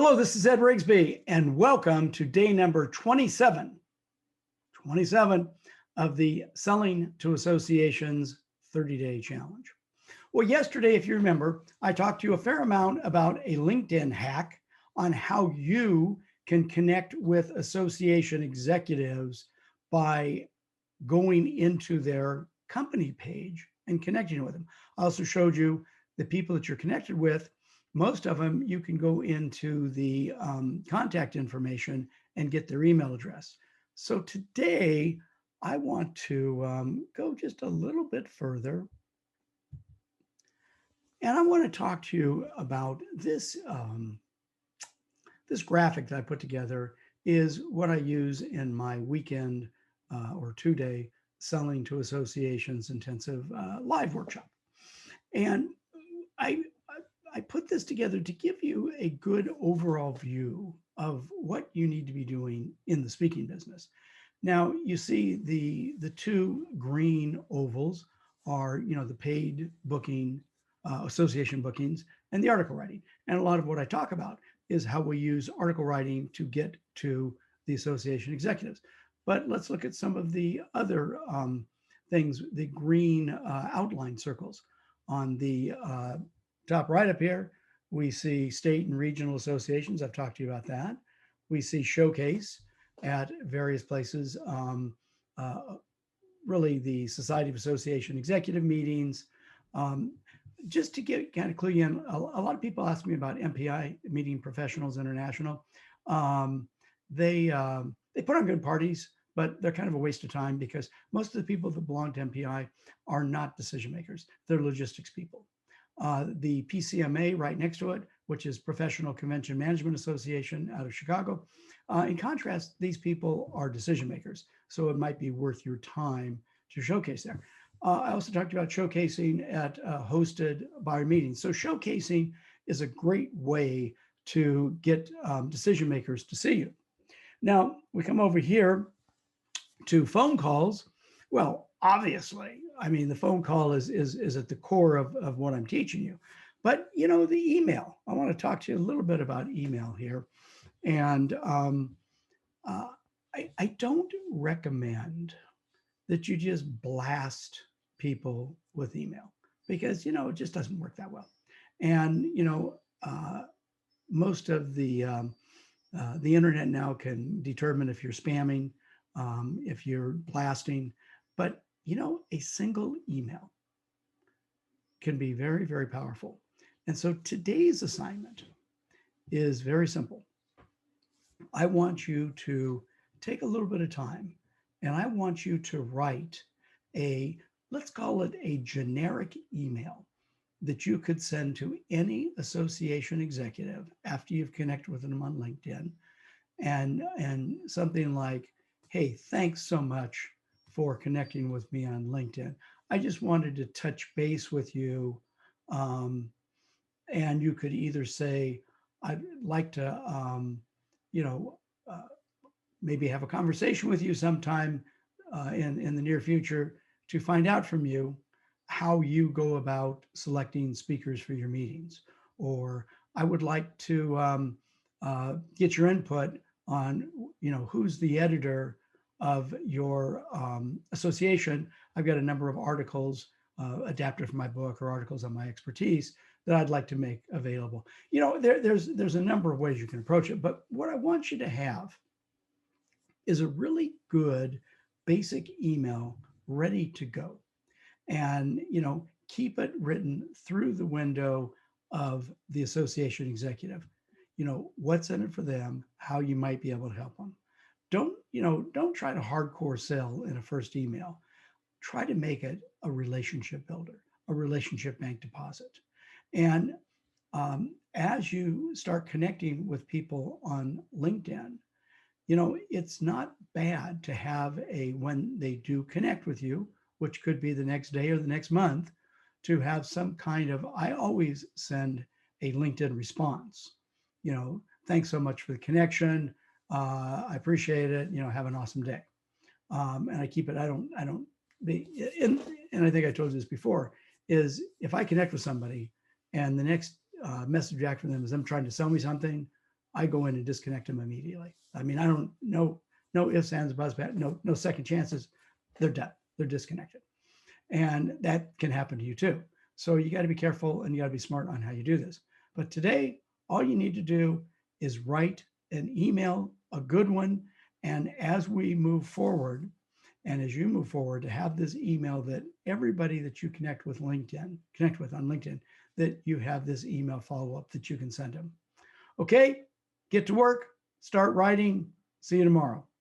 Hello, this is Ed Rigsby, and welcome to day number 27 of the Selling to Associations 30-day challenge. Well, yesterday, if you remember, I talked to you a fair amount about a LinkedIn hack on how you can connect with association executives by going into their company page and connecting with them. I also showed you the people that you're connected with. Most of them, you can go into the contact information and get their email address. So today, I want to go just a little bit further. And I want to talk to you about this. This graphic that I put together is what I use in my weekend or 2-day Selling to Associations intensive live workshop. And I put this together to give you a good overall view of what you need to be doing in the speaking business. Now, you see the two green ovals are, the paid booking, association bookings, and the article writing. And a lot of what I talk about is how we use article writing to get to the association executives. But let's look at some of the other things, the green outline circles. On the top right up here, we see state and regional associations. I've talked to you about that. We see showcase at various places, really the Society of Association executive meetings. Just to get kind of clue you in, a lot of people ask me about MPI, Meeting Professionals International. They put on good parties, but they're kind of a waste of time because most of the people that belong to MPI are not decision makers. They're logistics people. The PCMA right next to it, which is Professional Convention Management Association out of Chicago. In contrast, these people are decision makers. So it might be worth your time to showcase there. I also talked about showcasing at hosted buyer meetings. So showcasing is a great way to get decision makers to see you. Now, we come over here to phone calls. Well, obviously, I mean, the phone call is at the core of what I'm teaching you. But, the email, I want to talk to you a little bit about email here. And I don't recommend that you just blast people with email because, it just doesn't work that well. And, most of the internet now can determine if you're spamming, if you're blasting, but a single email can be very, very powerful. And so today's assignment is very simple. I want you to take a little bit of time and I want you to write let's call it a generic email that you could send to any association executive after you've connected with them on LinkedIn. And something like, hey, thanks so much for connecting with me on LinkedIn. I just wanted to touch base with you. And you could either say, I'd like to, maybe have a conversation with you sometime in the near future to find out from you how you go about selecting speakers for your meetings. Or I would like to get your input on, who's the editor of your association. I've got a number of articles adapted from my book or articles on my expertise that I'd like to make available. There's a number of ways you can approach it, but what I want you to have is a really good basic email ready to go. And, keep it written through the window of the association executive. What's in it for them, how you might be able to help them. Don't try to hardcore sell in a first email. Try to make it a relationship builder, a relationship bank deposit. And as you start connecting with people on LinkedIn, it's not bad to have when they do connect with you, which could be the next day or the next month, to have some kind of, I always send a LinkedIn response. Thanks so much for the connection. I appreciate it. Have an awesome day. And I keep it, and I think I told you this before, is if I connect with somebody and the next message back from them is them trying to sell me something, I go in and disconnect them immediately. I mean, I don't know, no ifs, ands, buts, no second chances. They're done. They're disconnected. And that can happen to you too. So you got to be careful and you got to be smart on how you do this. But today, all you need to do is write an email, a good one. And as we move forward, and as you move forward, to have this email that everybody that you connect with on LinkedIn, that you have this email follow-up that you can send them. Okay, get to work, start writing. See you tomorrow.